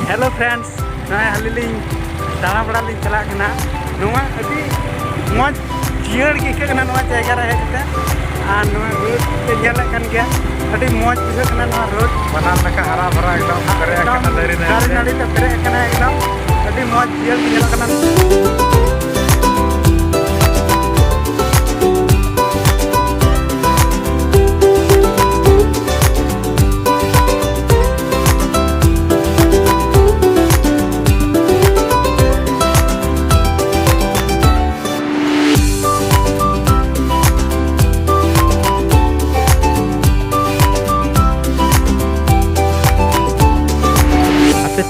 Hello friends हाली दाणा बड़ा चला अभी मज जियर गिकना जगह हेजते रोड गया अभी मज बुझा रोड बनार लका हरा भरा एकदम दारे नाड़ी पेरे एकदम अभी मज जियर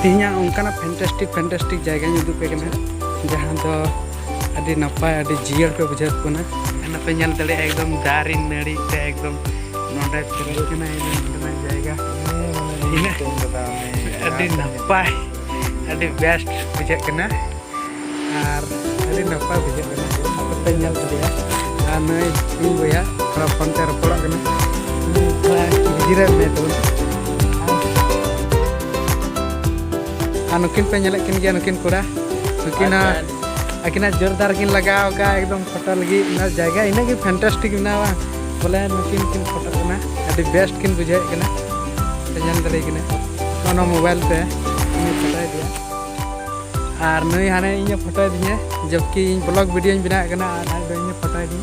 तीना उनका फैंटास्टिक जगह उदूपे जहाँ तो अभी नपाय अभी जियर पे बुझाना पे दे एकदम दारी नाड़ी एकदम नोडे जगह अभी नपाय अभी बेस्ट बुझाना और अभी नपाय बुझाना पे नई इन बया थोड़ा फोन ते रपड़ा गिरा में तो नुकिन पे नलकिन गया नुकिन कोड़ा नुकिन अकिना जोरदार किन लगाव का एकदम फोटो लगी जगह इना फैंटास्टिक मेना बोले नुकिन किन फोटो करना अभी बेस्ट किन बुझे पेजन दे मोबाइल पे फोटो दिया और नई हाने इन फोटो दी जबकि इन ब्लॉग वीडियो बना इन फोटो दी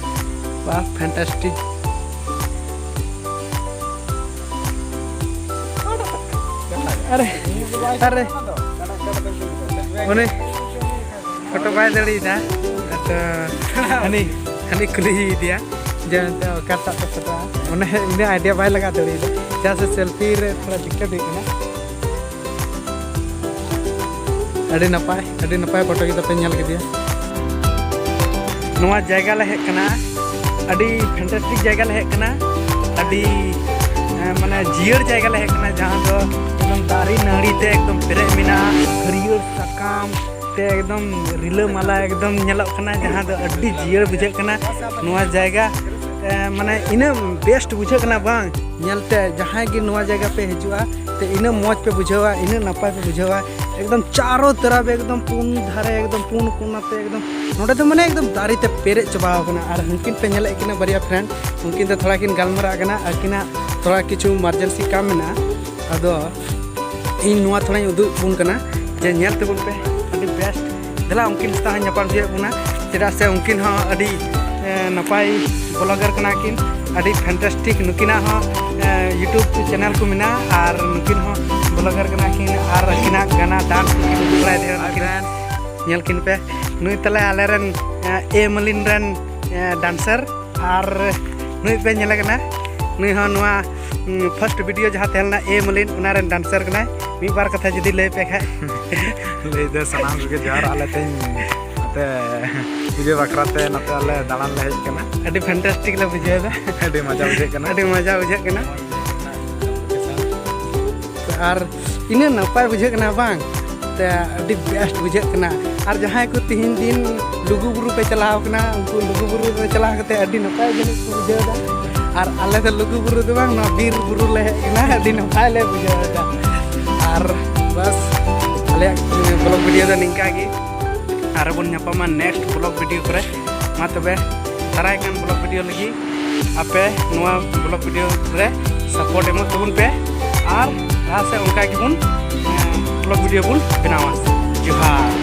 वाह फैंटास्टिक अरे अरे उन्हें फोटो बाय दड़ा तो हनी हनी कुली दिया जब तो फोटो उन्हें इन आइडिया बाय लगा दड़ी जहाँ से सेल्फी रे थोड़ा दिक्कत अड़ी नपाय फोटो की पे नल के जगह ले हेकना अड़ी फैंटास्टिक जगह ले हेकना अड़ी माने जियर जगह ले हेकना जहाँ तो एकदम दारी नाड़ी ते एकदम पेरे मिना हरियर साकाम ते एकदम रिला माला एकदम नेलकना जहाँ तो अड्डी जियर बुझाना नुआ जगह माने इन बेस्ट बुझाना बांग नेलते जहाँ की नुआ जगह पे हजुआ ते इन मौज पे बुझावा इन नपाय पे बुझावा एकदम चारों तरफ एकदम पुन धारे एकदम पुन कोनाते एकदम नोडे तो माने एकदम दारी ते पेरे चबावना और हंकिन पे नेले किना बरिया फ्रेंड उनकिन तो थोड़ा किन गलमरा कना अकिना थोड़ा किछु इमरजेंसी काम मेना अदो इन नुआ थोड़ा उदूबन कना जे नेल तेबुन पे अभी बेस्ट दला उनकिन सता नपाम बुना चेदा से उनकिन हो अभी नपाय ब्लॉगर कना किन अभी फैंटास्टिक नुकिना हो यूट्यूब चैनल को मेना और नुकिन हो ब्लॉगर कना किन और किना गाना डांस किन पे नुई तले आलेरन ए मलिन रन डांसर और नुई पे नेला कना नुई हो नुआ फर्स्ट वीडियो जहाँ तेलना ए मलिन उनारन डांसर कना मी बार कथा जदी ले पे खा ले दे सलाम के जार आले ते वीडियो बकराते नते आले दालान ले हेज कना अभी फैंटास्टिक ले बुझेदा अभी मजा बुझे कना और इने नपाय बुझे बांग ते अभी बेस्ट बुझे और जहाँ को तीन दिन लुगुबुरु पे चलाव उनको लुगुबुरु पे चला अभी नपाय बुझेदा और आले तो लुगुबुरु तो बांग बीर बुरु ले अभी नपाय ले बुझेदा और बस आले ब्लॉग वीडियो तो निंका गी और बन नापामा नेक्स्ट ब्लॉग वीडियो करे मा तबे दाराय कान ब्लॉग वीडियो लगी आपे नुआ ब्लॉग वीडियो रे सपोर्ट एमो तबुन पे और से उनका की बुन ब्लॉग वीडियो बुन बनावा जोहार।